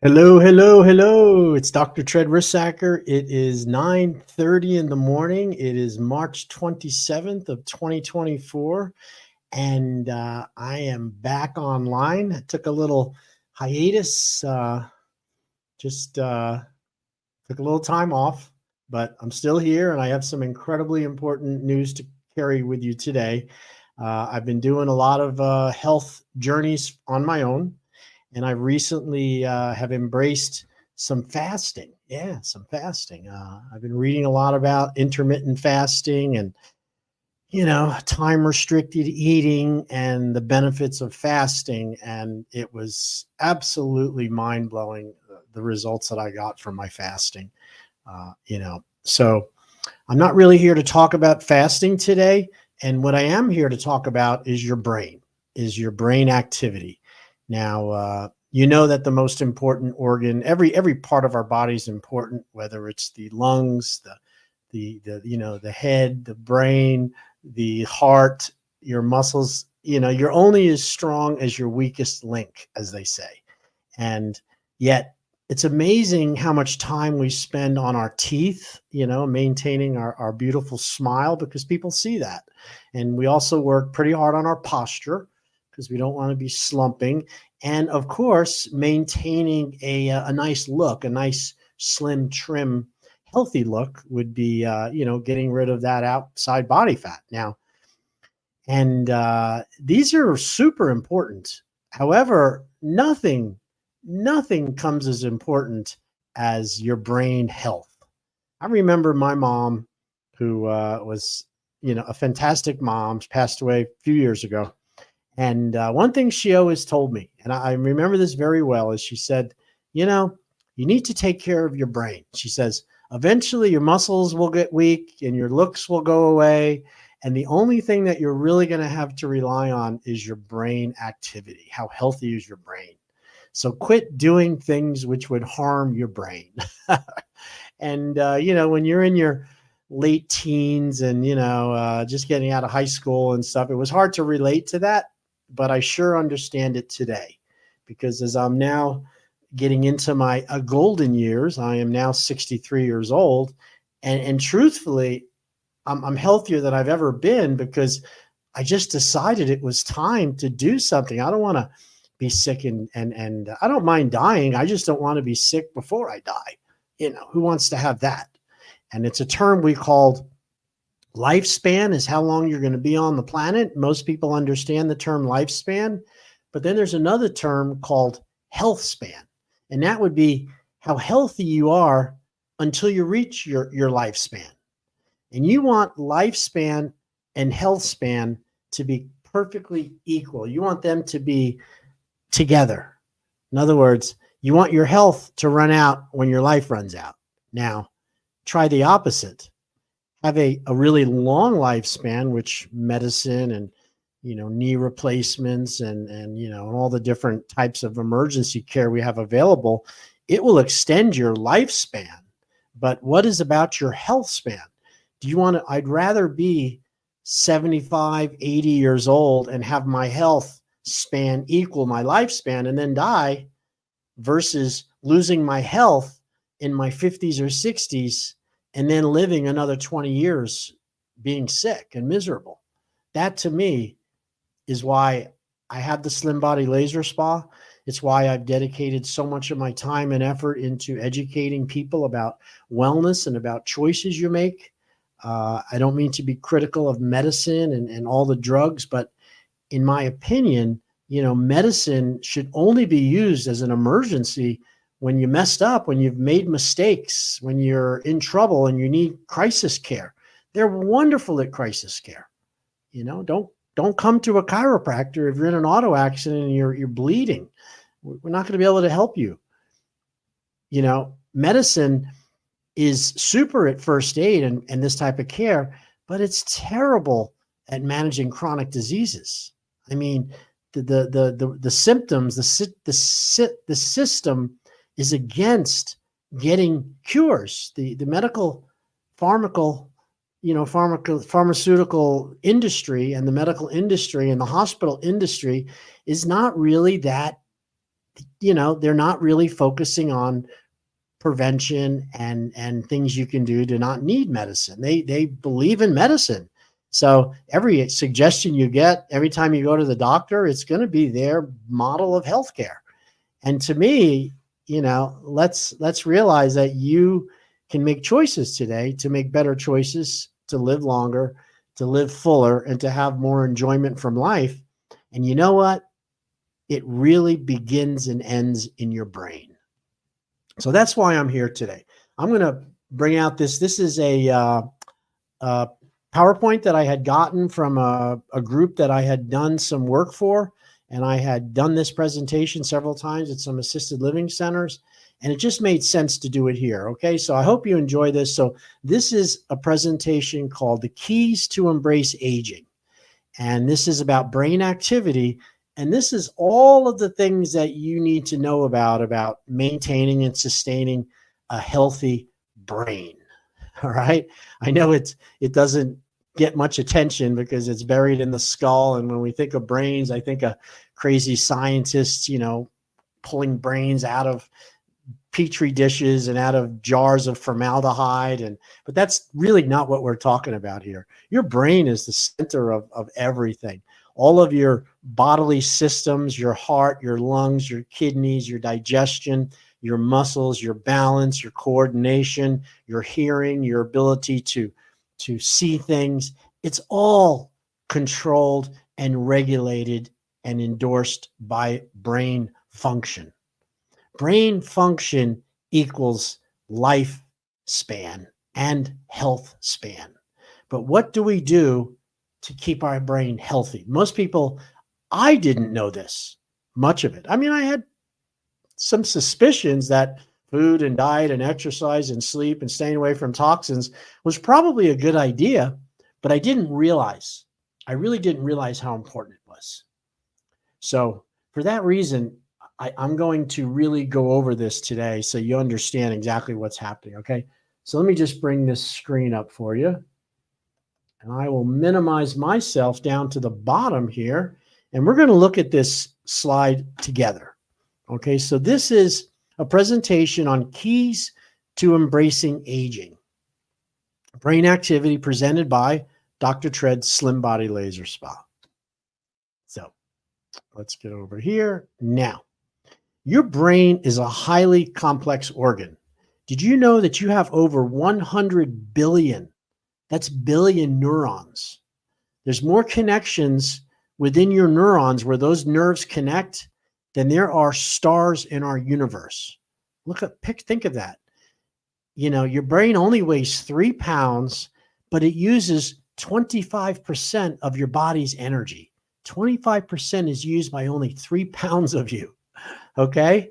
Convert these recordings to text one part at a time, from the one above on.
Hello, hello, hello. It's Dr. Tread Rissacker. It is 9:30 in the morning. It is March 27th of 2024, and I am back online. I took a little hiatus, just took a little time off, but I'm still here, and I have some incredibly important news to carry with you today. I've been doing a lot of health journeys on my own, and I recently have embraced some fasting. Yeah, some fasting. I've been reading a lot about intermittent fasting and time restricted eating and the benefits of fasting, and it was absolutely mind blowing the results that I got from my fasting. So I'm not really here to talk about fasting today. And what I am here to talk about is your brain activity. Now, you know that the most important organ, every part of our body is important, whether it's the lungs, the head, the brain, the heart, your muscles. You're only as strong as your weakest link, as they say. And yet it's amazing how much time we spend on our teeth, maintaining our beautiful smile, because people see that. And we also work pretty hard on our posture because we don't want to be slumping. And of course, maintaining a nice look, a nice, slim, trim, healthy look would be, getting rid of that outside body fat. Now, and these are super important. However, nothing comes as important as your brain health. I remember my mom, who was, a fantastic mom, passed away a few years ago. And one thing she always told me, and I remember this very well, is she said, you need to take care of your brain. She says, eventually your muscles will get weak and your looks will go away. And the only thing that you're really going to have to rely on is your brain activity. How healthy is your brain? So quit doing things which would harm your brain. And, when you're in your late teens and, just getting out of high school and stuff, it was hard to relate to that. But I sure understand it today, because as I'm now getting into my golden years, I am now 63 years old. And truthfully, I'm healthier than I've ever been, because I just decided it was time to do something. I don't want to be sick, and I don't mind dying. I just don't want to be sick before I die. Who wants to have that? And it's a term we called lifespan, is how long you're going to be on the planet. Most people understand the term lifespan, but then there's another term called health span. And that would be how healthy you are until you reach your lifespan. And you want lifespan and health span to be perfectly equal. You want them to be together. In other words, you want your health to run out when your life runs out. Now, try the opposite. Have a really long lifespan, which medicine and knee replacements and all the different types of emergency care we have available, it will extend your lifespan. But what is about your health span? Do you want to? I'd rather be 75, 80 years old and have my health span equal my lifespan and then die, versus losing my health in my 50s or 60s and then living another 20 years being sick and miserable. That, to me, is why I have the Slim Body Laser Spa. It's why I've dedicated so much of my time and effort into educating people about wellness and about choices you make. I don't mean to be critical of medicine and all the drugs, but in my opinion, medicine should only be used as an emergency when you messed up, when you've made mistakes, when you're in trouble and you need crisis care. They're wonderful at crisis care. Don't come to a chiropractor if you're in an auto accident and you're bleeding. We're not going to be able to help you. Medicine is super at first aid and this type of care, but it's terrible at managing chronic diseases. I mean, the symptoms, the system is against getting cures. The medical pharmaceutical industry and the medical industry and the hospital industry is not really that they're not really focusing on prevention and things you can do to not need medicine. They believe in medicine. So every suggestion you get, every time you go to the doctor, it's going to be their model of healthcare. And to me, let's realize that you can make choices today to make better choices, to live longer, to live fuller, and to have more enjoyment from life. And you know what? It really begins and ends in your brain. So that's why I'm here today. I'm going to bring out this. This is a PowerPoint that I had gotten from a group that I had done some work for. And I had done this presentation several times at some assisted living centers. And it just made sense to do it here. Okay, so I hope you enjoy this. So this is a presentation called The Keys to Embrace Aging. And this is about brain activity. And this is all of the things that you need to know about maintaining and sustaining a healthy brain. All right. I know it doesn't get much attention because it's buried in the skull. And when we think of brains, I think of crazy scientists, pulling brains out of petri dishes and out of jars of formaldehyde. But that's really not what we're talking about here. Your brain is the center of everything. All of your bodily systems, your heart, your lungs, your kidneys, your digestion, your muscles, your balance, your coordination, your hearing, your ability to see things. It's all controlled and regulated and endorsed by brain function. Brain function equals lifespan and health span. But what do we do to keep our brain healthy? Most people, I didn't know this, much of it. I mean, I had some suspicions that food and diet and exercise and sleep and staying away from toxins was probably a good idea, but I really didn't realize how important it was. So for that reason, I'm going to really go over this today so you understand exactly what's happening, okay? So let me just bring this screen up for you. And I will minimize myself down to the bottom here. And we're going to look at this slide together. Okay, so this is a presentation on keys to embracing aging. Brain activity presented by Dr. Tread's Slim Body Laser Spa. So let's get over here. Now, your brain is a highly complex organ. Did you know that you have over 100 billion? That's billion neurons. There's more connections within your neurons where those nerves connect than there are stars in our universe. Think of that. Your brain only weighs 3 pounds, but it uses 25% of your body's energy. 25% is used by only 3 pounds of you. Okay.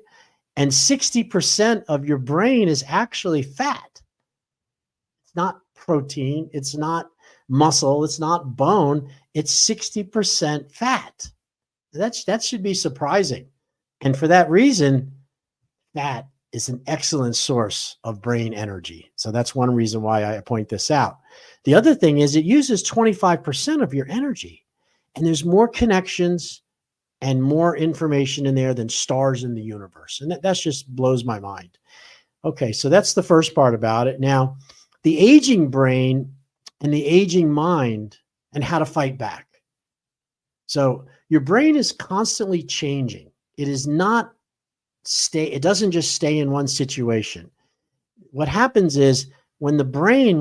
And 60% of your brain is actually fat. It's not protein. It's not muscle. It's not bone. It's 60% fat. That should be surprising. And for that reason, fat is an excellent source of brain energy. So that's one reason why I point this out. The other thing is it uses 25% of your energy. And there's more connections and more information in there than stars in the universe. And that just blows my mind. Okay, so that's the first part about it. Now, the aging brain and the aging mind and how to fight back. So your brain is constantly changing. It doesn't just stay in one situation. What happens is when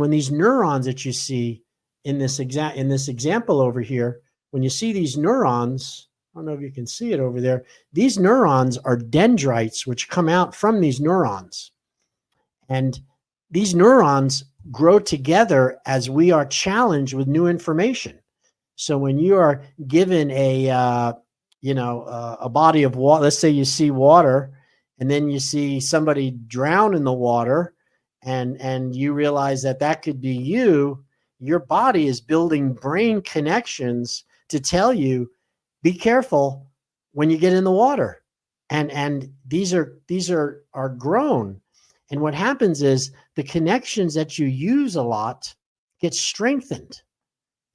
these neurons that you see in this example over here, when you see these neurons, I don't know if you can see it over there. These neurons are dendrites, which come out from these neurons. And these neurons grow together as we are challenged with new information. So when you are given a body of water, let's say you see water, and then you see somebody drown in the water, and you realize that could be you, your body is building brain connections to tell you, be careful when you get in the water. And these are grown. And what happens is the connections that you use a lot get strengthened.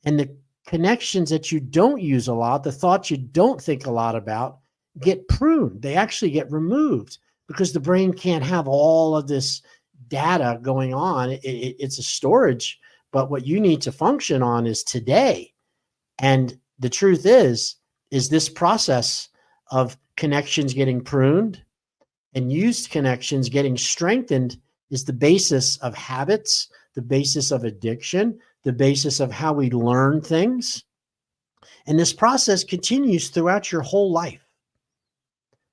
And the connections that you don't use a lot, the thoughts you don't think a lot about, get pruned. They actually get removed because the brain can't have all of this data going on. It's a storage, but what you need to function on is today. And the truth is this process of connections getting pruned and used connections getting strengthened is the basis of habits, the basis of addiction, the basis of how we learn things. And this process continues throughout your whole life.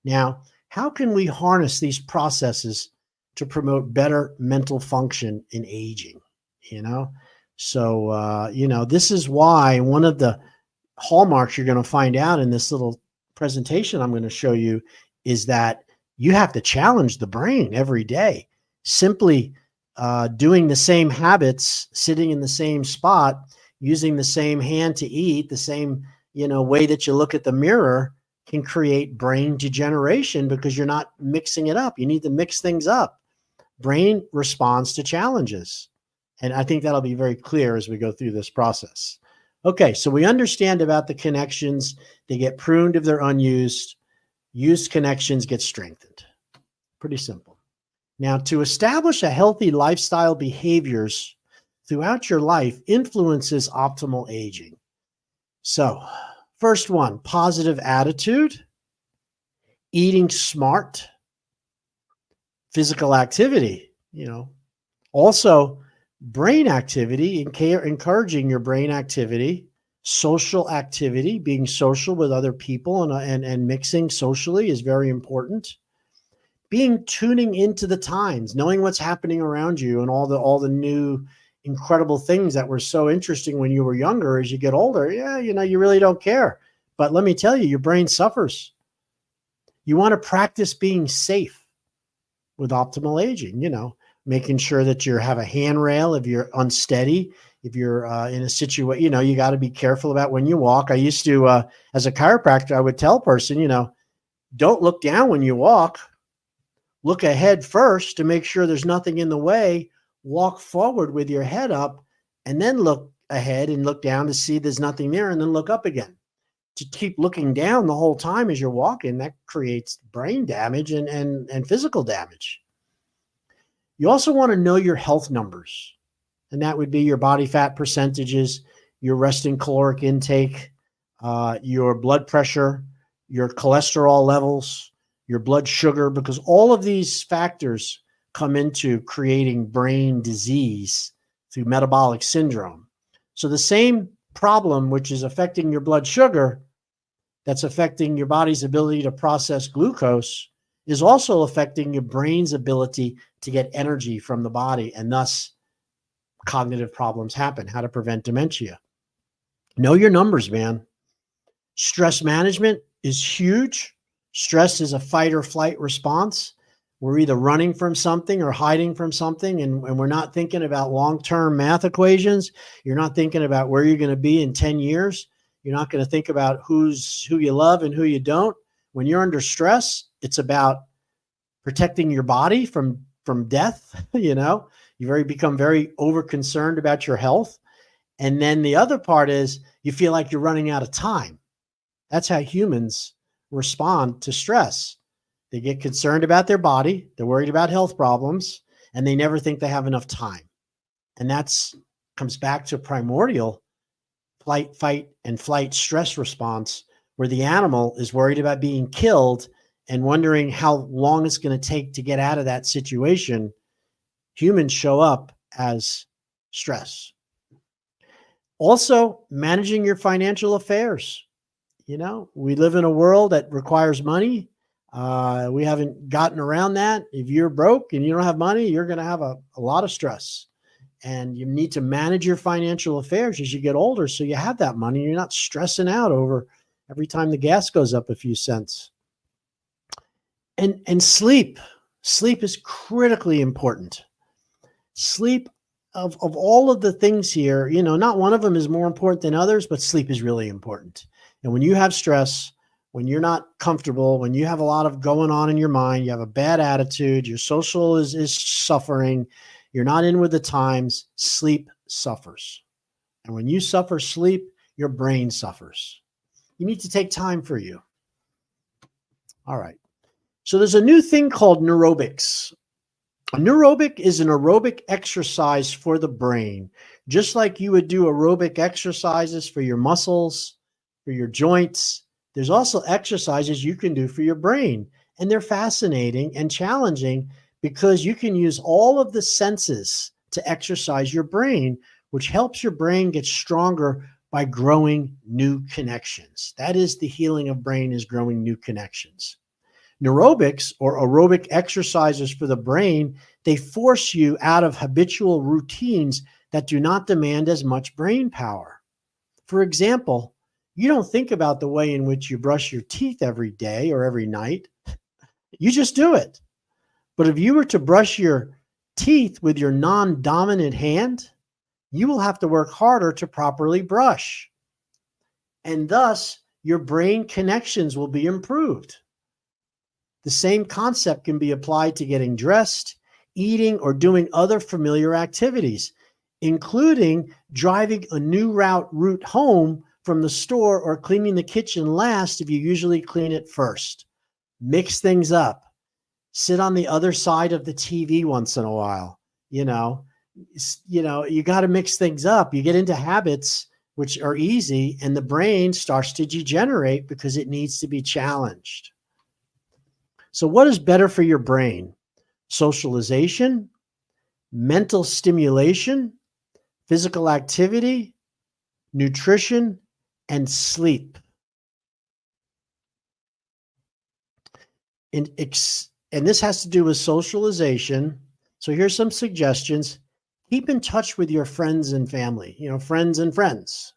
Now, how can we harness these processes to promote better mental function in aging? You know, so, this is why one of the hallmarks you're going to find out in this little presentation I'm going to show you is that you have to challenge the brain every day. Simply doing the same habits, sitting in the same spot, using the same hand to eat, the same way that you look at the mirror can create brain degeneration because you're not mixing it up. You need to mix things up. Brain responds to challenges. And I think that'll be very clear as we go through this process. Okay, so we understand about the connections. They get pruned if they're unused. Used connections get strengthened. Pretty simple. Now, to establish a healthy lifestyle behaviors throughout your life influences optimal aging. So, first one, positive attitude, eating smart, physical activity, also brain activity, encouraging your brain activity, social activity, being social with other people and mixing socially is very important. Tuning into the times, knowing what's happening around you and all the new incredible things that were so interesting when you were younger. As you get older, you really don't care. But let me tell you, your brain suffers. You want to practice being safe with optimal aging, making sure that you have a handrail if you're unsteady, if you're in a situation, you got to be careful about when you walk. I used to, as a chiropractor, I would tell a person, don't look down when you walk. Look ahead first to make sure there's nothing in the way. Walk forward with your head up and then look ahead and look down to see there's nothing there and then look up again. To keep looking down the whole time as you're walking, that creates brain damage and physical damage. You also want to know your health numbers, and that would be your body fat percentages, your resting caloric intake, your blood pressure, your cholesterol levels, your blood sugar, because all of these factors come into creating brain disease through metabolic syndrome. So the same problem, which is affecting your blood sugar, that's affecting your body's ability to process glucose, is also affecting your brain's ability to get energy from the body, and thus cognitive problems happen. How to prevent dementia. Know your numbers, man. Stress management is huge. Stress is a fight or flight response. We're either running from something or hiding from something, and we're not thinking about long-term math equations. You're not thinking about where you're going to be in 10 years. You're not going to think about who you love and who you don't. When you're under stress, it's about protecting your body from death. You become very over concerned about your health. And then the other part is you feel like you're running out of time. That's how humans respond to stress. They get concerned about their body. They're worried about health problems, and they never think they have enough time. And that's comes back to primordial fight, and flight stress response, where the animal is worried about being killed and wondering how long it's going to take to get out of that situation. Humans show up as stress. Also, managing your financial affairs. We live in a world that requires money. We haven't gotten around that. If you're broke and you don't have money, you're going to have a lot of stress. And you need to manage your financial affairs as you get older so you have that money. You're not stressing out over every time the gas goes up a few cents. And sleep. Sleep is critically important. Sleep, of all of the things here, not one of them is more important than others, but sleep is really important. And when you have stress, when you're not comfortable, when you have a lot of going on in your mind, you have a bad attitude, your social is suffering, you're not in with the times, sleep suffers. And when you suffer sleep, your brain suffers. You need to take time for you. All right. So there's a new thing called neurobics. A neurobic is an aerobic exercise for the brain, just like you would do aerobic exercises for your muscles, for your joints. There's also exercises you can do for your brain, and they're fascinating and challenging because you can use all of the senses to exercise your brain, which helps your brain get stronger by growing new connections. That is the healing of brain, is growing new connections. Neurobics, or aerobic exercises for the brain, they force you out of habitual routines that do not demand as much brain power. For example, you don't think about the way in which you brush your teeth every day or every night. You just do it. But if you were to brush your teeth with your non-dominant hand, you will have to work harder to properly brush. And thus, your brain connections will be improved. The same concept can be applied to getting dressed, eating, or doing other familiar activities, including driving a new route home from the store or cleaning the kitchen last if you usually clean it first. Mix things up. Sit on the other side of the TV once in a while. You got to mix things up. You get into habits which are easy, and the brain starts to degenerate because it needs to be challenged. So what is better for your brain? Socialization, mental stimulation, physical activity, nutrition, and sleep. And this has to do with socialization. So here's some suggestions. Keep in touch with your friends and family, friends and friends.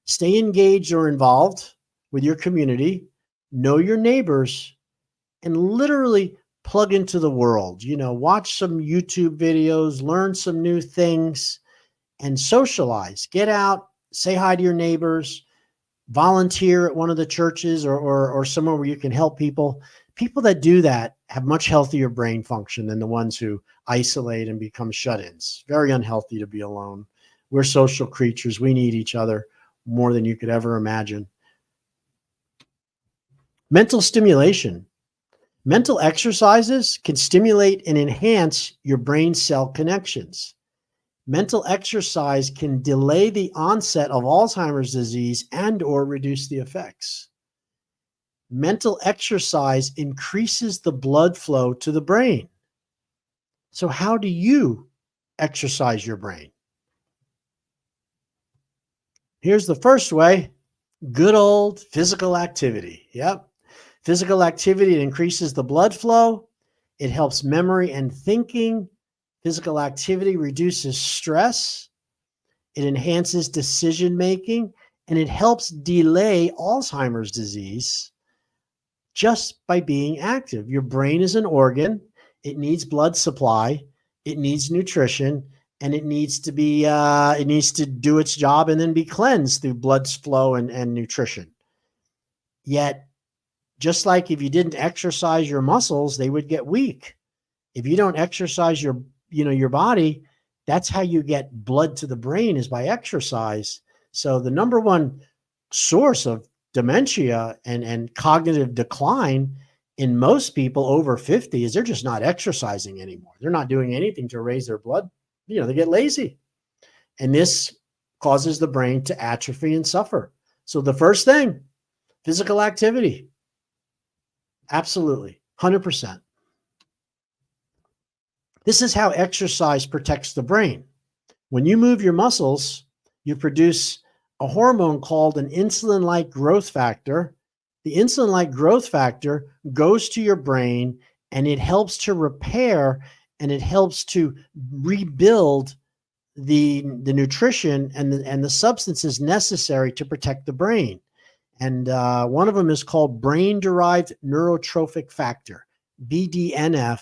Stay engaged or involved with your community. Know your neighbors. And literally plug into the world, watch some YouTube videos, learn some new things, and socialize. Get out, say hi to your neighbors, volunteer at one of the churches or somewhere where you can help people. People that do that have much healthier brain function than the ones who isolate and become shut-ins. Very unhealthy to be alone. We're social creatures. We need each other more than you could ever imagine. Mental stimulation. Mental exercises can stimulate and enhance your brain cell connections. Mental exercise can delay the onset of Alzheimer's disease and/or reduce the effects. Mental exercise increases the blood flow to the brain. So how do you exercise your brain? Here's the first way: good old physical activity. Yep. Physical activity, it increases the blood flow. It helps memory and thinking. Physical activity reduces stress. It enhances decision making, and it helps delay Alzheimer's disease just by being active. Your brain is an organ. It needs blood supply. It needs nutrition, and it needs to do its job and then be cleansed through blood flow and nutrition. Yet, just like if you didn't exercise your muscles, they would get weak. If you don't exercise your body, that's how you get blood to the brain, is by exercise. So the number one source of dementia and cognitive decline in most people over 50 is they're just not exercising anymore. They're not doing anything to raise their blood. They get lazy. And this causes the brain to atrophy and suffer. So the first thing, physical activity. Absolutely, 100%. This is how exercise protects the brain. When you move your muscles, you produce a hormone called an insulin-like growth factor. The insulin-like growth factor goes to your brain, and it helps to repair and it helps to rebuild the nutrition and the substances necessary to protect the brain. And one of them is called brain-derived neurotrophic factor, BDNF.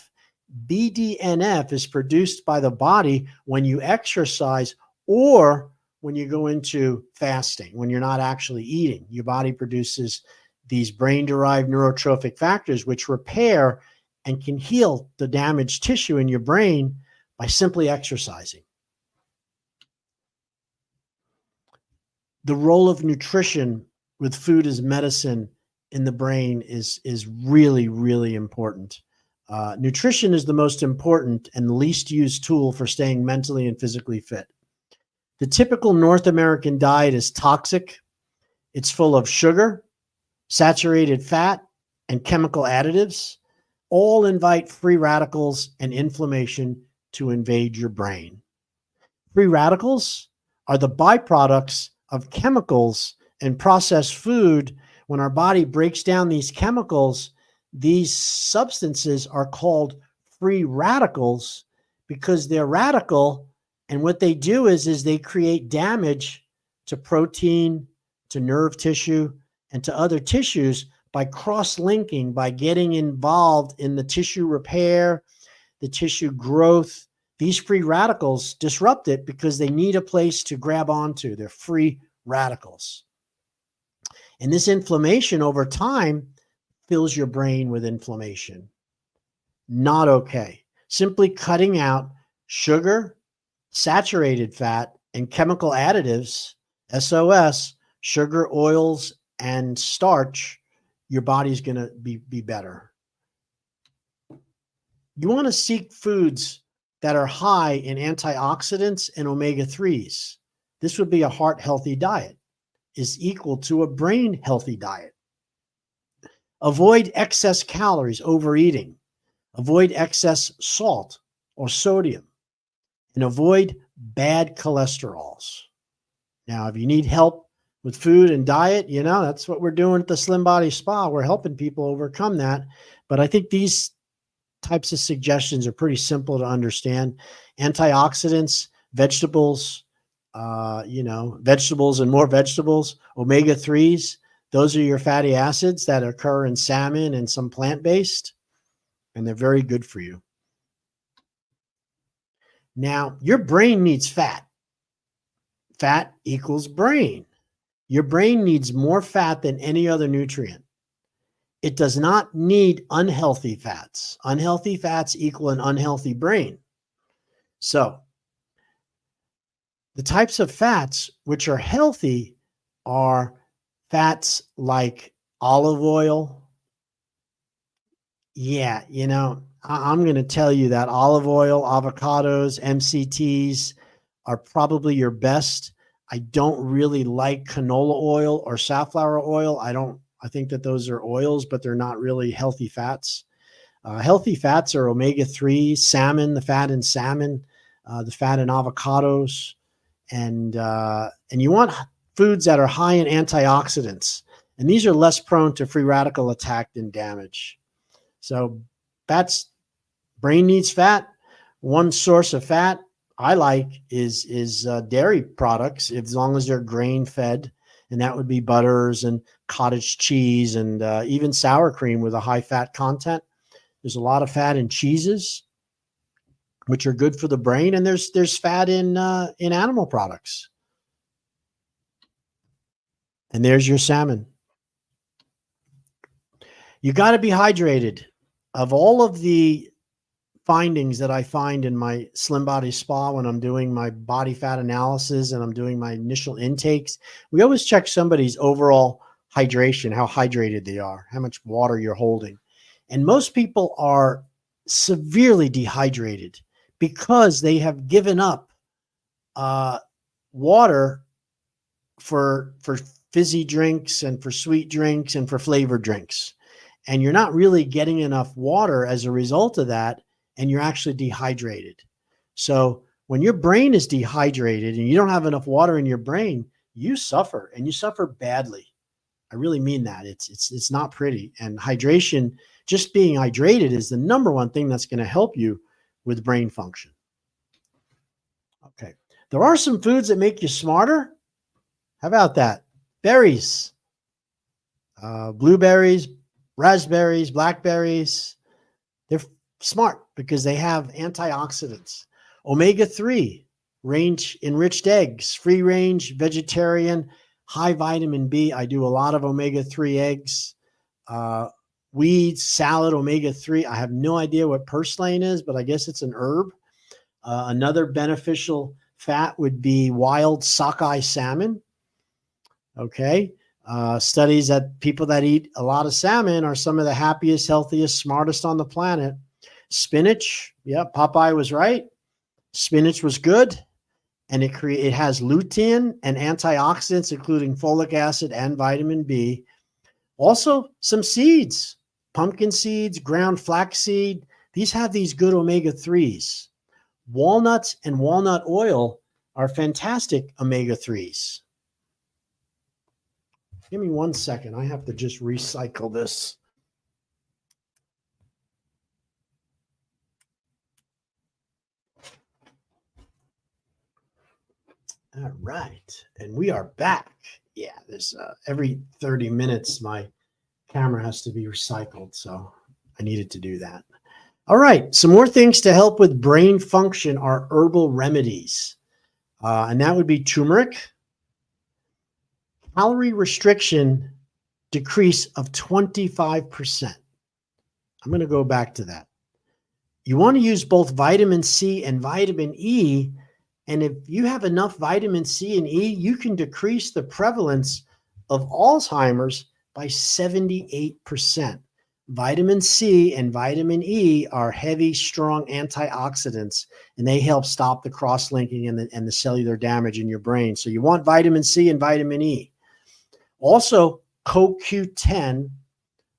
BDNF is produced by the body when you exercise or when you go into fasting, when you're not actually eating. Your body produces these brain-derived neurotrophic factors, which repair and can heal the damaged tissue in your brain by simply exercising. The role of nutrition with food as medicine in the brain is really, really important. Nutrition is the most important and least used tool for staying mentally and physically fit. The typical North American diet is toxic. It's full of sugar, saturated fat, and chemical additives. All invite free radicals and inflammation to invade your brain. Free radicals are the byproducts of chemicals in processed food. When our body breaks down these chemicals, these substances are called free radicals because they're radical. And what they do is they create damage to protein, to nerve tissue, and to other tissues by cross-linking, by getting involved in the tissue repair, the tissue growth. These free radicals disrupt it because they need a place to grab onto. They're free radicals. And this inflammation over time fills your brain with inflammation. Not okay. Simply cutting out sugar, saturated fat, and chemical additives, SOS, sugar, oils, and starch, your body's going to be better. You want to seek foods that are high in antioxidants and omega-3s. This would be a heart healthy diet, is equal to a brain healthy diet. Avoid excess calories, overeating. Avoid excess salt or sodium. And avoid bad cholesterols. Now, if you need help with food and diet, that's what we're doing at the Slim Body Spa. We're helping people overcome that. But I think these types of suggestions are pretty simple to understand. Antioxidants, vegetables, vegetables and more vegetables, omega-3s, those are your fatty acids that occur in salmon and some plant-based, and they're very good for you. Now, your brain needs fat. Fat equals brain. Your brain needs more fat than any other nutrient. It does not need unhealthy fats. Unhealthy fats equal an unhealthy brain. So, the types of fats which are healthy are fats like olive oil. Yeah, I'm going to tell you that olive oil, avocados, MCTs are probably your best. I don't really like canola oil or safflower oil. I think that those are oils, but they're not really healthy fats. Healthy fats are omega-3, salmon, the fat in salmon, the fat in avocados, and you want foods that are high in antioxidants, and these are less prone to free radical attack and damage. So brain needs fat. One source of fat I like is dairy products, as long as they're grain fed, and that would be butters and cottage cheese and even sour cream with a high fat content. There's a lot of fat in cheeses, which are good for the brain, and there's fat in animal products. And there's your salmon. You got to be hydrated. Of all of the findings that I find in my Slim Body Spa when I'm doing my body fat analysis and I'm doing my initial intakes, we always check somebody's overall hydration, how hydrated they are, how much water you're holding. And most people are severely dehydrated because they have given up water for fizzy drinks and for sweet drinks and for flavored drinks. And you're not really getting enough water as a result of that, and you're actually dehydrated. So when your brain is dehydrated and you don't have enough water in your brain, you suffer, and you suffer badly. I really mean that. It's not pretty. And hydration, just being hydrated, is the number one thing that's going to help you with brain function. Okay. There are some foods that make you smarter. How about that? Berries, blueberries, raspberries, blackberries. They're smart because they have antioxidants. Omega-3, range enriched eggs, free range, vegetarian, high vitamin B. I do a lot of omega-3 eggs. Weeds, salad, omega-3. I have no idea what purslane is, but I guess it's an herb. Another beneficial fat would be wild sockeye salmon. Okay. Studies that people that eat a lot of salmon are some of the happiest, healthiest, smartest on the planet. Spinach, yeah, Popeye was right. Spinach was good, and it has lutein and antioxidants, including folic acid and vitamin B. Also, some seeds, pumpkin seeds, ground flaxseed. These have these good omega-3s. Walnuts and walnut oil are fantastic omega-3s. Give me 1 second. I have to just recycle this. All right. And we are back. Yeah, there's every 30 minutes, my camera has to be recycled. So I needed to do that. All right. Some more things to help with brain function are herbal remedies. And that would be turmeric, calorie restriction decrease of 25%. I'm going to go back to that. You want to use both vitamin C and vitamin E. And if you have enough vitamin C and E, you can decrease the prevalence of Alzheimer's by 78%. Vitamin C and vitamin E are heavy, strong antioxidants, and they help stop the cross-linking and the cellular damage in your brain. So you want vitamin C and vitamin E. Also, CoQ10,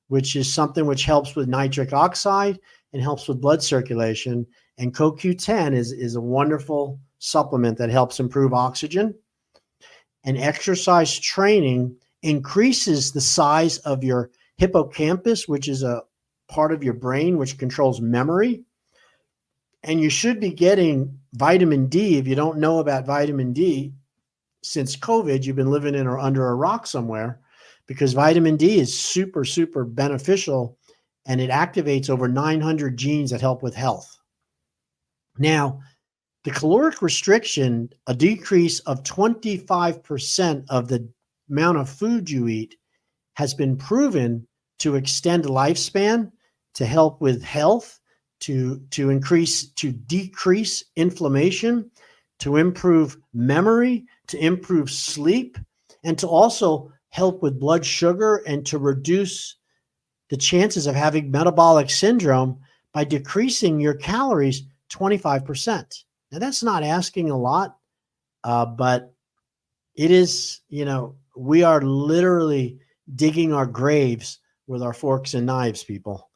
which is something which helps with nitric oxide and helps with blood circulation. And CoQ10 is a wonderful supplement that helps improve oxygen. And exercise training increases the size of your hippocampus, which is a part of your brain which controls memory. And you should be getting vitamin D. If you don't know about vitamin D, since COVID, you've been living in or under a rock somewhere, because vitamin D is super, super beneficial, and it activates over 900 genes that help with health. Now, the caloric restriction, a decrease of 25% of the amount of food you eat, has been proven to extend lifespan, to help with health, to decrease inflammation, to improve memory, to improve sleep, and to also help with blood sugar and to reduce the chances of having metabolic syndrome by decreasing your calories 25%. Now, that's not asking a lot, but it is, we are literally digging our graves with our forks and knives, people.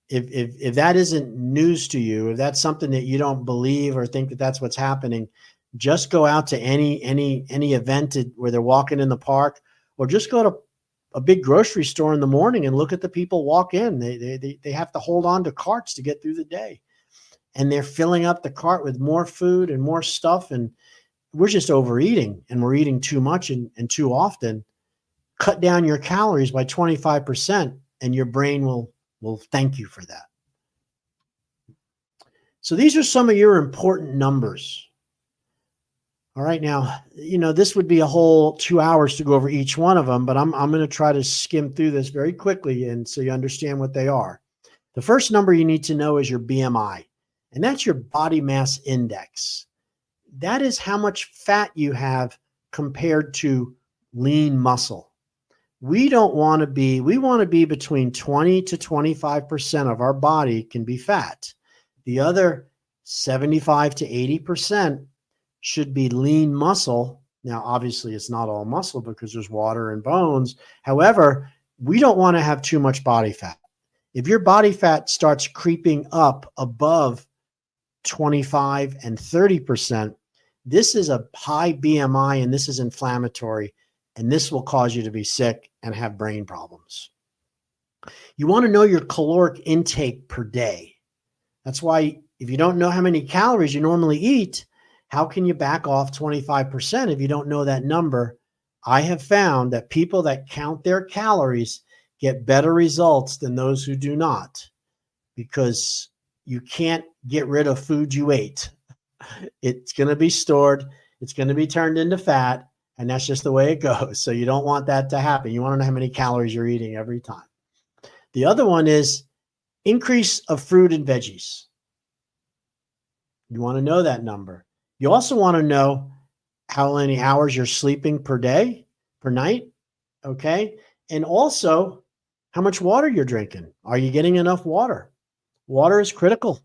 If that isn't news to you, if that's something that you don't believe or think that that's what's happening, just go out to any event where they're walking in the park, or just go to a big grocery store in the morning and look at the people walk in. They have to hold on to carts to get through the day, and they're filling up the cart with more food and more stuff. And we're just overeating, and we're eating too much and too often. Cut down your calories by 25%, and your brain will thank you for that. So these are some of your important numbers. All right. Now, this would be a whole 2 hours to go over each one of them, but I'm going to try to skim through this very quickly, and so you understand what they are. The first number you need to know is your BMI, and that's your body mass index. That is how much fat you have compared to lean muscle. We want to be between 20 to 25% of our body can be fat. The other 75 to 80% should be lean muscle. Now, obviously, it's not all muscle because there's water and bones. However, we don't want to have too much body fat. If your body fat starts creeping up above 25 and 30%, this is a high BMI, and this is inflammatory, and this will cause you to be sick and have brain problems. You want to know your caloric intake per day. That's why if you don't know how many calories you normally eat, how can you back off 25% if you don't know that number? I have found that people that count their calories get better results than those who do not, because you can't get rid of food you ate. It's going to be stored. It's going to be turned into fat, and that's just the way it goes. So you don't want that to happen. You want to know how many calories you're eating every time. The other one is increase of fruit and veggies. You want to know that number. You also want to know how many hours you're sleeping per day, per night. Okay. And also how much water you're drinking. Are you getting enough water? Water is critical.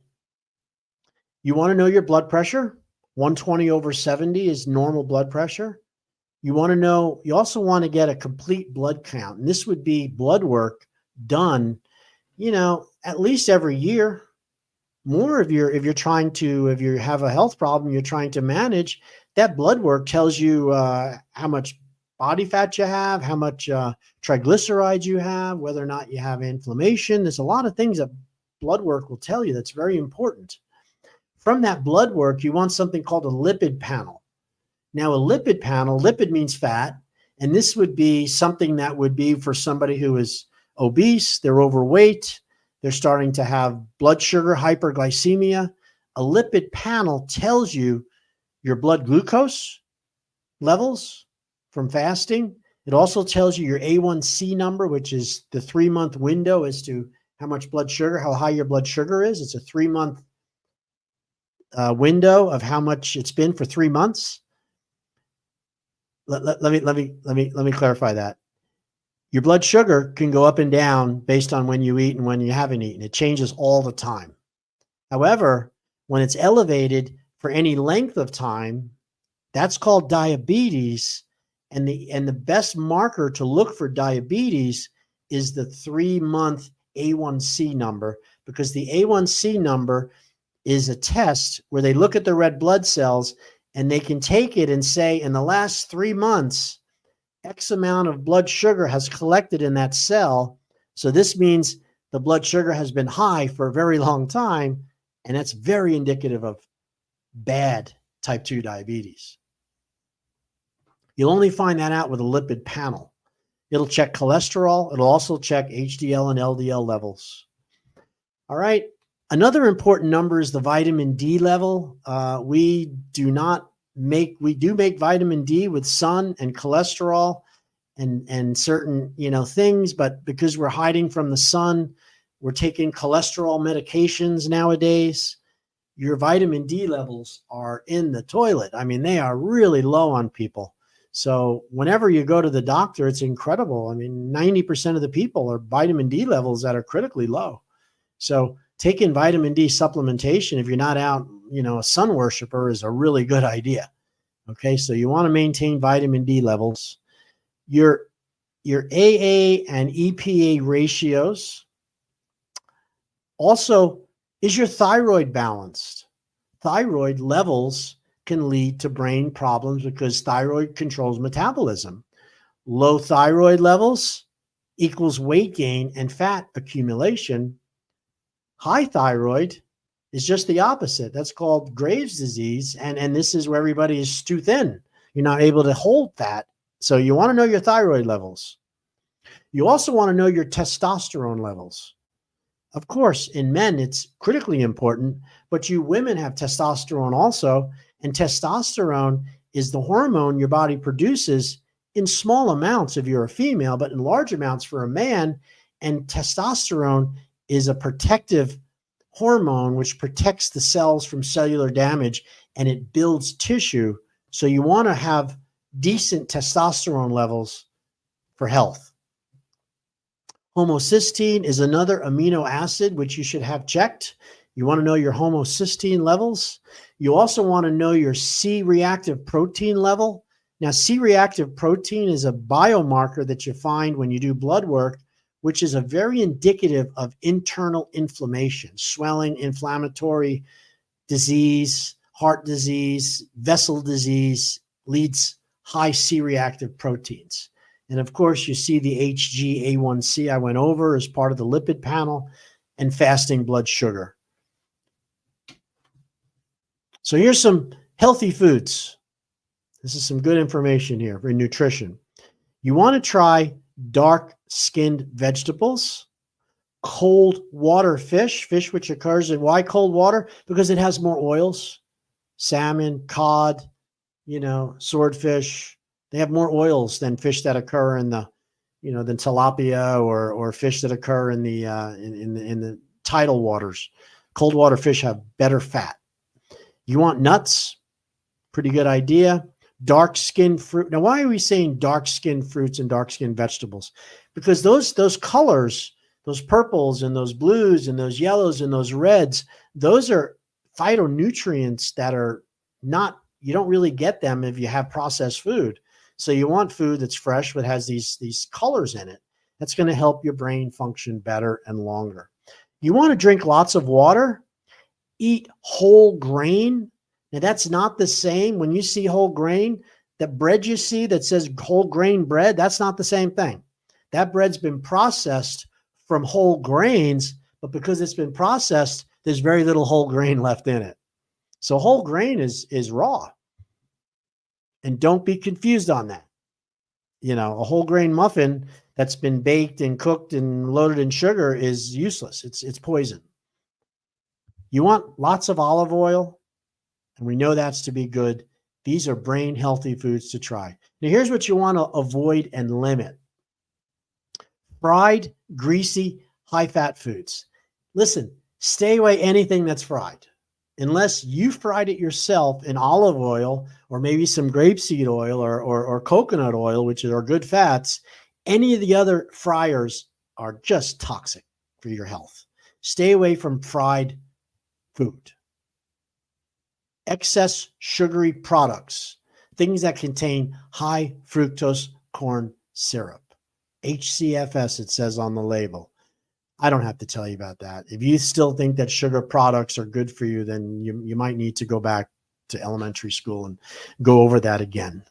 You want to know your blood pressure? 120 over 70 is normal blood pressure. You want to know, you also want to get a complete blood count. And this would be blood work done, at least every year. More if you're trying to, if you have a health problem you're trying to manage, that blood work tells you how much body fat you have, how much triglycerides you have, whether or not you have inflammation. There's a lot of things that blood work will tell you that's very important. From that blood work, you want something called a lipid panel. Now, a lipid panel, lipid means fat, and this would be something that would be for somebody who is obese, they're overweight, they're starting to have blood sugar hyperglycemia. A lipid panel tells you your blood glucose levels from fasting. It also tells you your A1C number, which is the 3-month window as to how much blood sugar, how high your blood sugar is. It's a 3-month window of how much it's been for 3 months. Let me clarify that. Your blood sugar can go up and down based on when you eat and when you haven't eaten. It changes all the time. However, when it's elevated for any length of time, that's called diabetes. And the best marker to look for diabetes is the 3-month A1C number, because the A1C number is a test where they look at the red blood cells and they can take it and say, in the last 3 months, X amount of blood sugar has collected in that cell. So this means the blood sugar has been high for a very long time. And that's very indicative of bad type 2 diabetes. You'll only find that out with a lipid panel. It'll check cholesterol. It'll also check HDL and LDL levels. All right. Another important number is the vitamin D level. We do make vitamin D with sun and cholesterol and certain, things, but because we're hiding from the sun, we're taking cholesterol medications nowadays. Your vitamin D levels are in the toilet. I mean, they are really low on people. So whenever you go to the doctor, it's incredible. I mean, 90% of the people are vitamin D levels that are critically low. So taking vitamin D supplementation, if you're not out, a sun worshiper, is a really good idea. Okay, so you want to maintain vitamin D levels. Your AA and EPA ratios. Also, is your thyroid balanced? Thyroid levels can lead to brain problems because thyroid controls metabolism. Low thyroid levels equals weight gain and fat accumulation. High thyroid is just the opposite. That's called Graves' disease. And this is where everybody is too thin. You're not able to hold fat. So you want to know your thyroid levels. You also want to know your testosterone levels. Of course, in men, it's critically important, but you women have testosterone also. And testosterone is the hormone your body produces in small amounts if you're a female, but in large amounts for a man. And testosterone is a protective hormone which protects the cells from cellular damage, and it builds tissue. So you want to have decent testosterone levels for health. Homocysteine is another amino acid which you should have checked. You want to know your homocysteine levels. You also want to know your C-reactive protein level. Now, C-reactive protein is a biomarker that you find when you do blood work, which is a very indicative of internal inflammation, swelling, inflammatory disease, heart disease, vessel disease, leads high C-reactive proteins. And of course, you see the HbA1c I went over as part of the lipid panel, and fasting blood sugar. So here's some healthy foods. This is some good information here for nutrition. You want to try dark-skinned vegetables, cold water fish which occurs in, why cold water? Because it has more oils. Salmon, cod, swordfish. They have more oils than fish that occur in the, than tilapia or fish that occur in the in the tidal waters. Cold water fish have better fat. You want nuts? Pretty good idea. dark skinned fruit. Now, why are we saying dark skinned fruits and dark skinned vegetables? Because those colors, those purples and those blues and those yellows and those reds, those are phytonutrients that are not, you don't really get them if you have processed food. So you want food that's fresh, but has these colors in it. That's going to help your brain function better and longer. You want to drink lots of water, eat whole grain. Now, that's not the same. When you see whole grain, the bread you see that says whole grain bread, that's not the same thing. That bread's been processed from whole grains, but because it's been processed, there's very little whole grain left in it. So whole grain is raw. And don't be confused on that. You know, a whole grain muffin that's been baked and cooked and loaded in sugar is useless. It's poison. You want lots of olive oil, and we know that's to be good. These are brain healthy foods to try. Now, here's what you want to avoid and limit: fried, greasy, high fat foods. Listen, stay away anything that's fried. Unless you fried it yourself in olive oil or maybe some grapeseed oil or coconut oil, which are good fats, any of the other fryers are just toxic for your health. Stay away from fried food. Excess sugary products, things that contain high fructose corn syrup. HCFS, it says on the label. I don't have to tell you about that. If you still think that sugar products are good for you, then you might need to go back to elementary school and go over that again,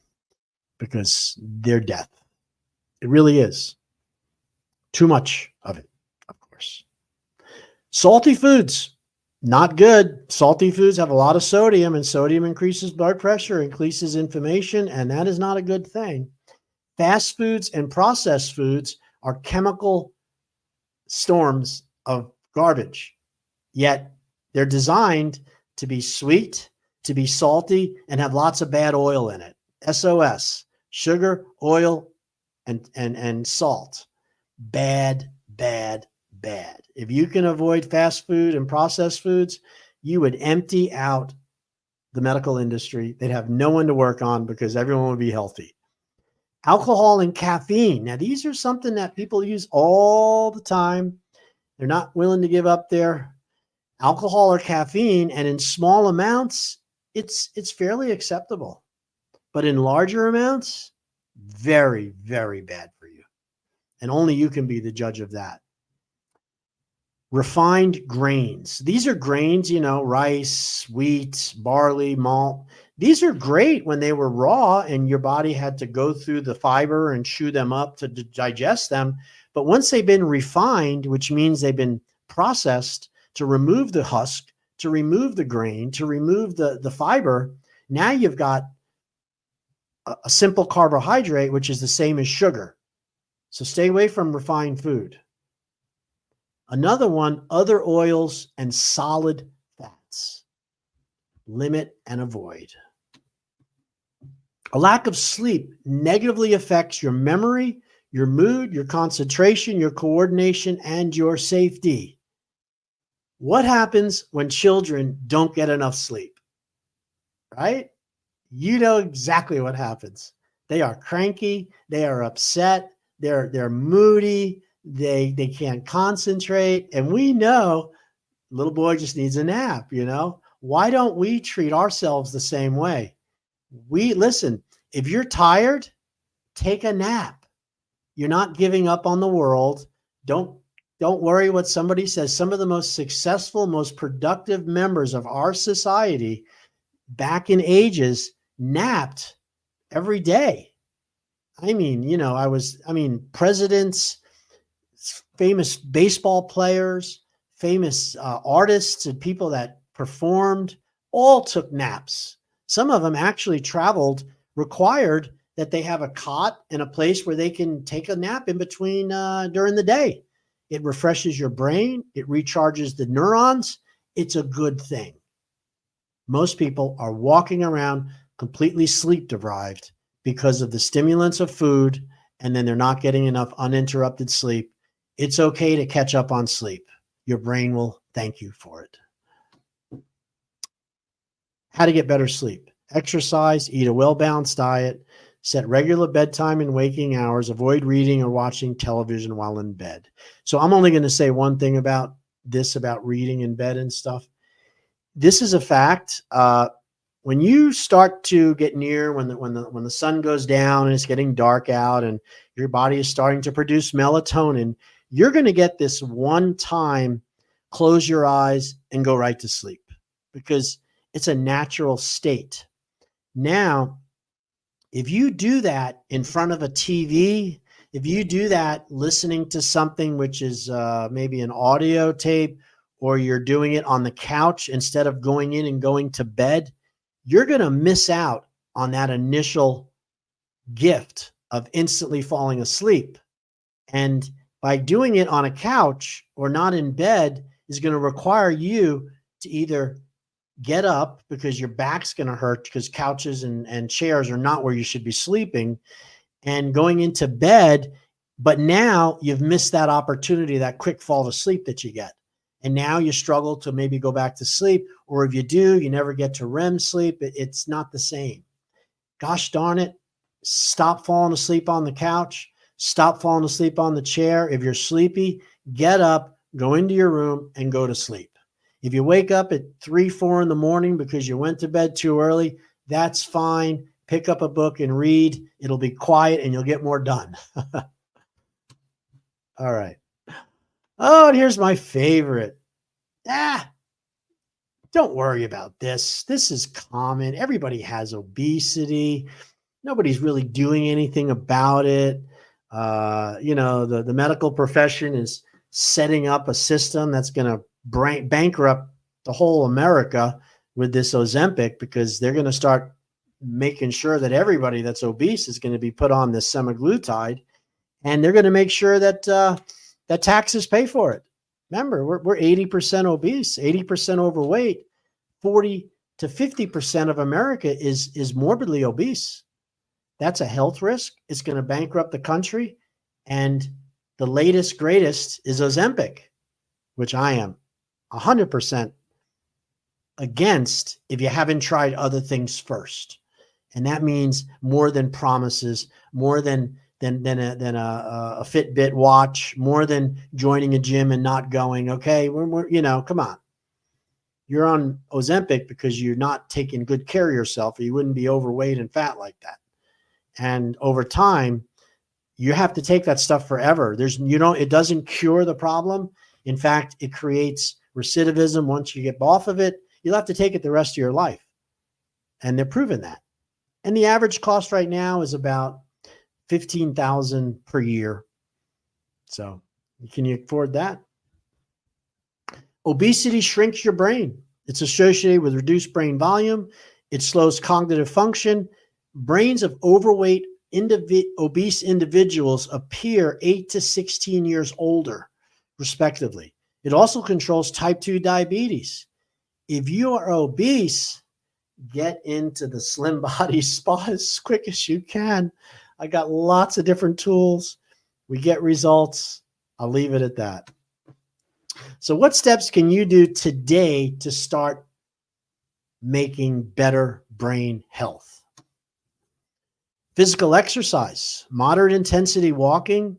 because they're death. It really is. Too much of it, of course. Salty foods, not good. Salty foods have a lot of sodium, and sodium increases blood pressure, increases inflammation, and that is not a good thing. Fast foods and processed foods are chemical storms of garbage, yet they're designed to be sweet, to be salty, and have lots of bad oil in it. SOS, sugar, oil, and salt. Bad, bad, bad. If you can avoid fast food and processed foods, you would empty out the medical industry. They'd have no one to work on because everyone would be healthy. Alcohol and caffeine. Now, these are something that people use all the time. They're not willing to give up their alcohol or caffeine, and in small amounts, it's fairly acceptable. But in larger amounts, very, very bad for you. And only you can be the judge of that. Refined grains. These are grains, rice, wheat, barley, malt. These are great when they were raw and your body had to go through the fiber and chew them up to digest them. But once they've been refined, which means they've been processed to remove the husk, to remove the grain, to remove the fiber, now you've got a simple carbohydrate, which is the same as sugar. So stay away from refined food. Another one, other oils and solid fats. Limit and avoid. A lack of sleep negatively affects your memory, your mood, your concentration, your coordination, and your safety. What happens when children don't get enough sleep? Right? You know exactly what happens. They are cranky, they are upset, they're moody, they can't concentrate, and we know little boy just needs a nap, Why don't we treat ourselves the same way? Listen, if you're tired, take a nap. You're not giving up on the world. Don't worry what somebody says. Some of the most successful, most productive members of our society back in ages napped every day. I mean, presidents, famous baseball players, famous artists, and people that performed all took naps. Some of them actually traveled, required that they have a cot and a place where they can take a nap in between during the day. It refreshes your brain. It recharges the neurons. It's a good thing. Most people are walking around completely sleep deprived because of the stimulants of food, and then they're not getting enough uninterrupted sleep. It's okay to catch up on sleep. Your brain will thank you for it. How to get better sleep. exercise, eat a well-balanced diet, set regular bedtime and waking hours, avoid reading or watching television while in bed. So I'm only going to say one thing about this, about reading in bed and stuff. This is a fact. When you start to get near when the sun goes down and it's getting dark out and your body is starting to produce melatonin, you're going to get this one time close your eyes and go right to sleep because it's a natural state. Now, if you do that in front of a TV, if you do that listening to something which is maybe an audio tape, or you're doing it on the couch instead of going in and going to bed, you're going to miss out on that initial gift of instantly falling asleep. And by doing it on a couch or not in bed is going to require you to either get up because your back's going to hurt because couches and chairs are not where you should be sleeping, and going into bed. But now you've missed that opportunity, that quick fall to sleep that you get. And now you struggle to maybe go back to sleep. Or if you do, you never get to REM sleep. It's not the same. Gosh darn it. Stop falling asleep on the couch. Stop falling asleep on the chair. If you're sleepy, get up, go into your room and go to sleep. If you wake up at 3, 4 in the morning because you went to bed too early, that's fine. Pick up a book and read. It'll be quiet and you'll get more done. All right. Oh, and here's my favorite. Don't worry about this. This is common. Everybody has obesity. Nobody's really doing anything about it. The medical profession is setting up a system that's going to bankrupt the whole America with this Ozempic, because they're going to start making sure that everybody that's obese is going to be put on this semaglutide, and they're going to make sure that that taxes pay for it. Remember, we're 80% obese, 80% overweight. 40 to 50% of America is morbidly obese. That's a health risk. It's going to bankrupt the country. And the latest, greatest is Ozempic, which I am 100% against if you haven't tried other things first. And that means more than promises, more than a Fitbit watch, more than joining a gym and not going. Okay, come on. You're on Ozempic because you're not taking good care of yourself, or you wouldn't be overweight and fat like that. And over time, you have to take that stuff forever. It doesn't cure the problem. In fact, it creates recidivism. Once you get off of it, you'll have to take it the rest of your life. And they're proving that. And the average cost right now is about $15,000 per year. So can you afford that? Obesity shrinks your brain. It's associated with reduced brain volume. It slows cognitive function. Brains of overweight, obese individuals appear 8 to 16 years older, respectively. It also controls type 2 diabetes. If you are obese, get into the Slim Body Spa as quick as you can. I got lots of different tools. We get results. I'll leave it at that. So what steps can you do today to start making better brain health? Physical exercise, moderate intensity walking,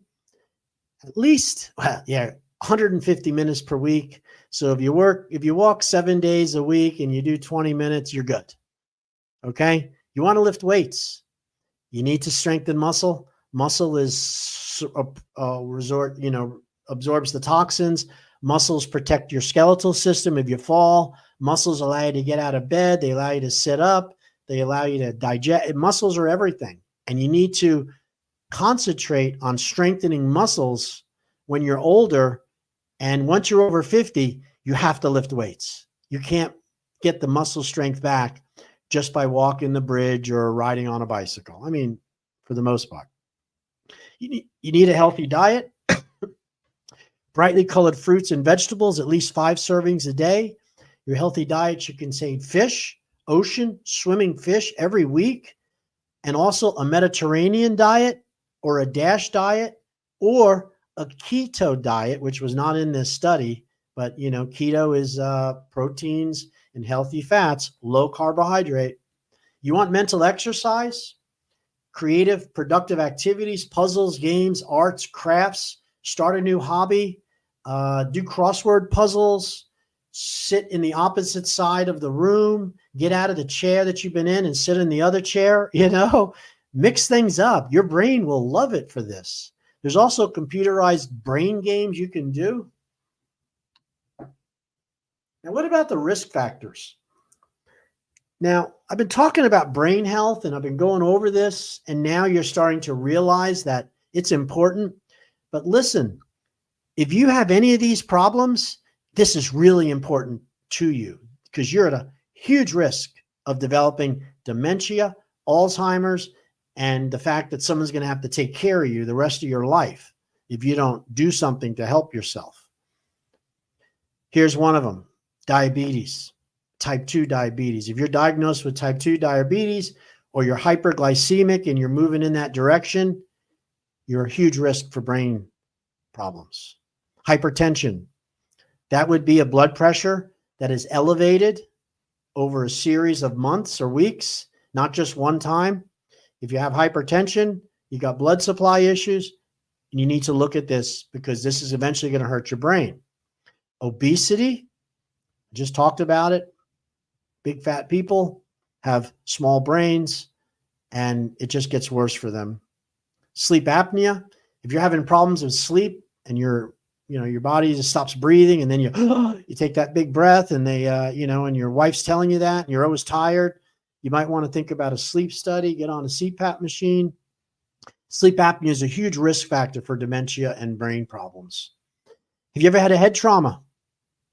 at least 150 minutes per week. So if you walk 7 days a week and you do 20 minutes, you're good. Okay? You want to lift weights. You need to strengthen muscle. Muscle is absorbs the toxins. Muscles protect your skeletal system. If you fall, muscles allow you to get out of bed. They allow you to sit up. They allow you to digest. Muscles are everything. And you need to concentrate on strengthening muscles when you're older. And once you're over 50, you have to lift weights. You can't get the muscle strength back just by walking the bridge or riding on a bicycle. I mean, for the most part. You need a healthy diet. Brightly colored fruits and vegetables, at least 5 servings a day. Your healthy diet should contain fish, ocean, swimming fish every week, and also a Mediterranean diet or a DASH diet or a keto diet, which was not in this study, but keto is proteins and healthy fats, low carbohydrate. You want mental exercise, creative, productive activities, puzzles, games, arts, crafts, start a new hobby, do crossword puzzles, sit in the opposite side of the room, get out of the chair that you've been in and sit in the other chair, mix things up. Your brain will love it for this. There's also computerized brain games you can do. Now, what about the risk factors? Now, I've been talking about brain health and I've been going over this, and now you're starting to realize that it's important. But listen, if you have any of these problems, this is really important to you because you're at a huge risk of developing dementia, Alzheimer's, and the fact that someone's going to have to take care of you the rest of your life if you don't do something to help yourself. Here's one of them: diabetes, type 2 diabetes. If you're diagnosed with type 2 diabetes or you're hyperglycemic and you're moving in that direction, you're a huge risk for brain problems. Hypertension, that would be a blood pressure that is elevated over a series of months or weeks, not just one time. If you have hypertension, you got blood supply issues, and you need to look at this because this is eventually going to hurt your brain. Obesity, just talked about it. Big fat people have small brains, and it just gets worse for them. Sleep apnea, if you're having problems with sleep and your body just stops breathing, and then you take that big breath, and and your wife's telling you that, and you're always tired, you might want to think about a sleep study, get on a CPAP machine. Sleep apnea is a huge risk factor for dementia and brain problems. Have you ever had a head trauma?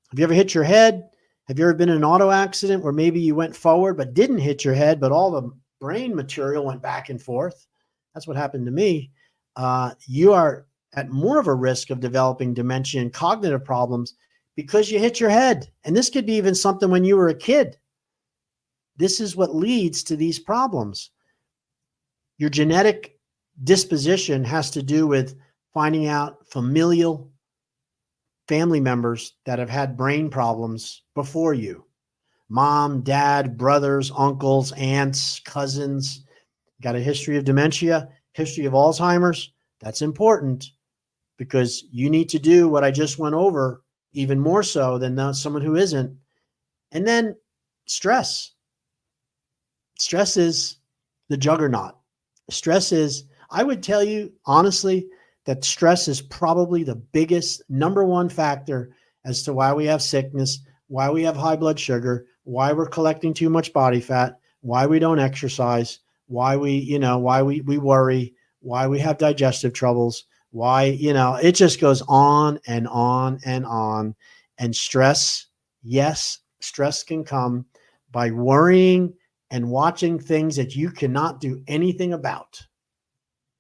Have you ever hit your head? Have you ever been in an auto accident where maybe you went forward but didn't hit your head, but all the brain material went back and forth? That's what happened to me. You are at more of a risk of developing dementia and cognitive problems because you hit your head. And this could be even something when you were a kid. This is what leads to these problems. Your genetic disposition has to do with finding out familial family members that have had brain problems before you. Mom, dad, brothers, uncles, aunts, cousins. Got a history of dementia, history of Alzheimer's. That's important because you need to do what I just went over even more so than someone who isn't. And then stress. Stress is the juggernaut. Stress is, I would tell you honestly, that stress is probably the biggest number one factor as to why we have sickness, why we have high blood sugar, why we're collecting too much body fat, why we don't exercise, why we worry, why we have digestive troubles, why, it just goes on and on and on. And stress, yes, stress can come by worrying and watching things that you cannot do anything about,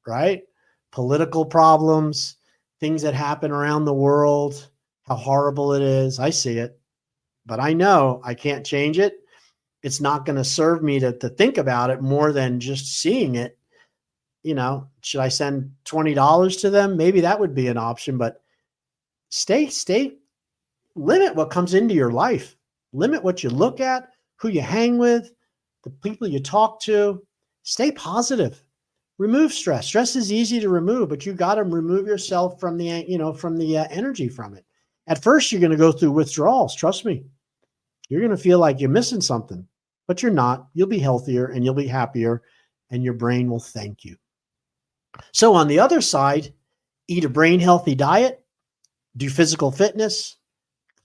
right? Political problems, things that happen around the world, how horrible it is. I see it, but I know I can't change it. It's not going to serve me to think about it more than just seeing it. Should I send $20 to them? Maybe that would be an option, but limit what comes into your life. Limit what you look at, who you hang with, the people you talk to. Stay positive. Remove stress. Stress is easy to remove, but you got to remove yourself from the energy from it. At first, you're going to go through withdrawals. Trust me. You're going to feel like you're missing something, but you're not. You'll be healthier and you'll be happier, and your brain will thank you. So on the other side, eat a brain healthy diet, do physical fitness,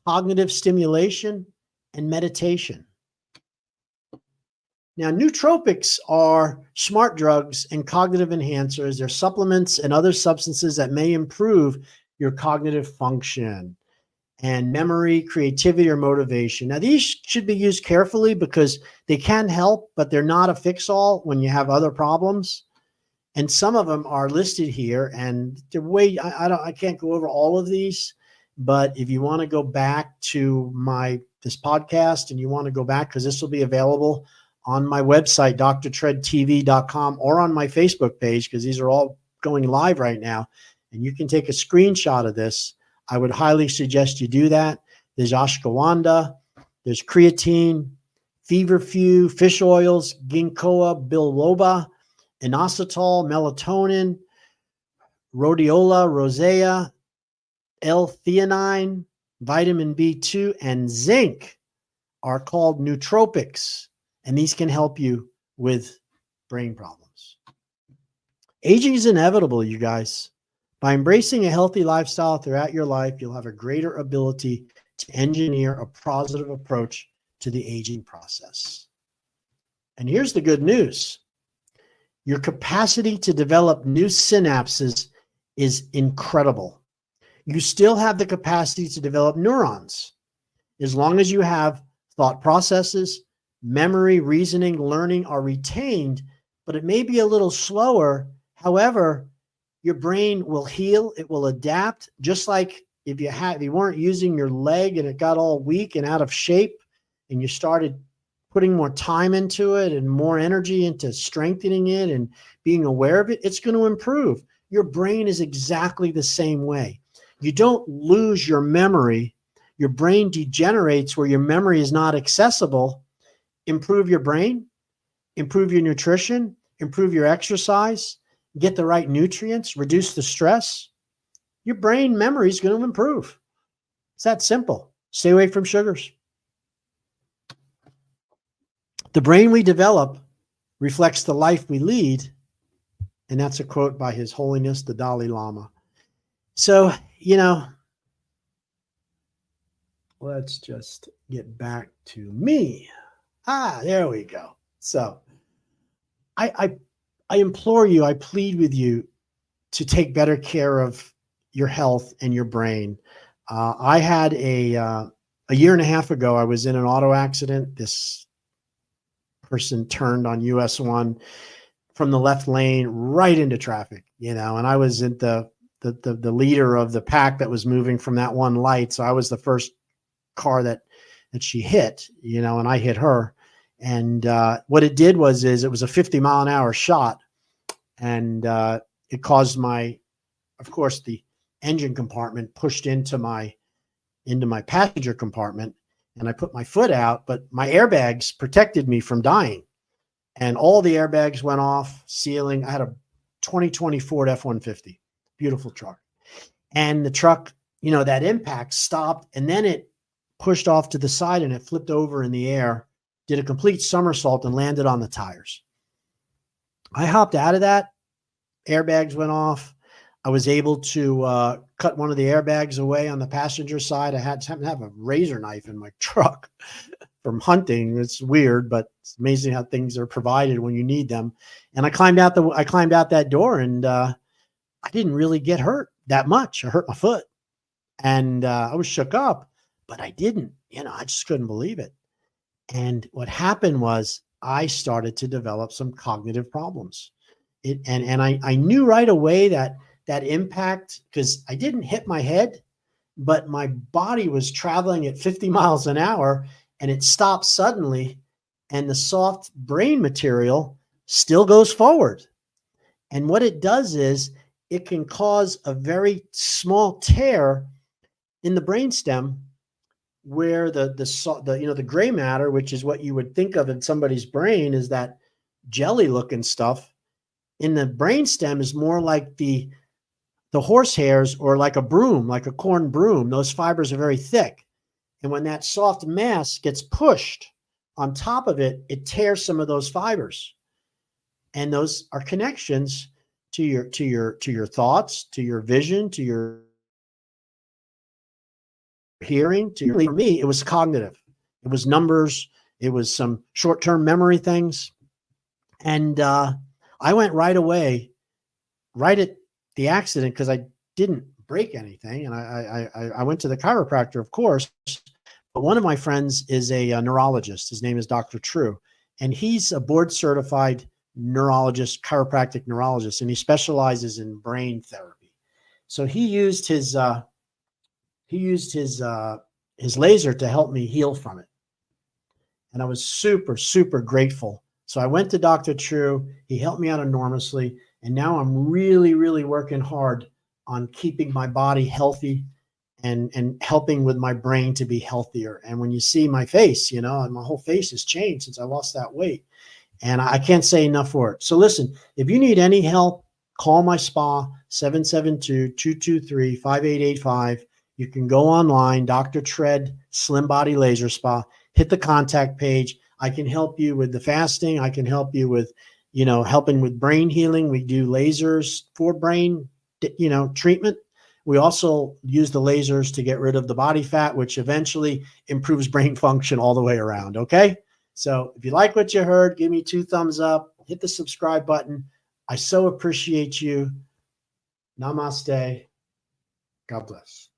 cognitive stimulation, and meditation. Now, nootropics are smart drugs and cognitive enhancers. They're supplements and other substances that may improve your cognitive function and memory, creativity, or motivation. Now, these should be used carefully because they can help, but they're not a fix-all when you have other problems. And some of them are listed here, and the way I can't go over all of these, but if you want to go back to this podcast and you want to go back, because this will be available on my website, drtredtv.com, or on my Facebook page, because these are all going live right now, and you can take a screenshot of this. I would highly suggest you do that. There's ashwagandha, there's creatine, feverfew, fish oils, ginkgoa biloba, inositol, melatonin, rhodiola rosea, L-theanine, vitamin B2, and zinc are called nootropics, and these can help you with brain problems. Aging is inevitable, you guys. By embracing a healthy lifestyle throughout your life, you'll have a greater ability to engineer a positive approach to the aging process. And here's the good news. Your capacity to develop new synapses is incredible. You still have the capacity to develop neurons as long as you have thought processes, memory, reasoning, learning are retained, but it may be a little slower. However, your brain will heal, it will adapt, just like if you weren't using your leg and it got all weak and out of shape and you started putting more time into it and more energy into strengthening it and being aware of it, it's going to improve. Your brain is exactly the same way. You don't lose your memory. Your brain degenerates where your memory is not accessible. Improve your brain, improve your nutrition, improve your exercise, get the right nutrients, reduce the stress. Your brain memory is going to improve. It's that simple. Stay away from sugars. The brain we develop reflects the life we lead. And that's a quote by His Holiness, the Dalai Lama. So, let's just get back to me. There we go. So I implore you, I plead with you to take better care of your health and your brain. I had a year and a half ago, I was in an auto accident. This person turned on US 1 from the left lane right into traffic, and I was in the leader of the pack that was moving from that one light. So I was the first car that she hit, and I hit her. And what it did was it was a 50-mile-an-hour shot, and it caused of course, the engine compartment pushed into my passenger compartment, and I put my foot out, but my airbags protected me from dying. And all the airbags went off, ceiling. I had a 2020 Ford F-150, beautiful truck. And the truck, that impact stopped, and then it pushed off to the side and it flipped over in the air, did a complete somersault and landed on the tires. I hopped out of that. Airbags went off. I was able to cut one of the airbags away on the passenger side. I happened to have a razor knife in my truck from hunting. It's weird, but it's amazing how things are provided when you need them. And I climbed out that door, and I didn't really get hurt that much. I hurt my foot, and I was shook up, but I didn't. I just couldn't believe it. And what happened was I started to develop some cognitive problems. I knew right away that impact, because I didn't hit my head, but my body was traveling at 50 miles an hour, and it stopped suddenly, and the soft brain material still goes forward. And what it does is it can cause a very small tear in the brainstem where the gray matter, which is what you would think of in somebody's brain, is that jelly looking stuff in the brainstem, is more like the horse hairs, or like a broom, like a corn broom. Those fibers are very thick. And when that soft mass gets pushed on top of it, it tears some of those fibers. And those are connections to your thoughts, to your vision, to your hearing. For me, it was cognitive. It was numbers. It was some short-term memory things. And I went right away, right at the accident, because I didn't break anything. And I went to the chiropractor, of course. But one of my friends is a neurologist. His name is Dr. True. And he's a board-certified neurologist, chiropractic neurologist, and he specializes in brain therapy. So he used his laser to help me heal from it. And I was super, super grateful. So I went to Dr. True. He helped me out enormously. And now I'm really, really working hard on keeping my body healthy and helping with my brain to be healthier. And when you see my face, you know, and my whole face has changed since I lost that weight. And I can't say enough for it. So listen, if you need any help, call my spa, 772-223-5885. You can go online, Dr. Tread Slim Body Laser Spa, hit the contact page. I can help you with the fasting. I can help you with, you know, helping with brain healing. We do lasers for brain, you know, treatment. We also use the lasers to get rid of the body fat, which eventually improves brain function all the way around. Okay. So if you like what you heard, give me 2 thumbs up, hit the subscribe button. I so appreciate you. Namaste. God bless.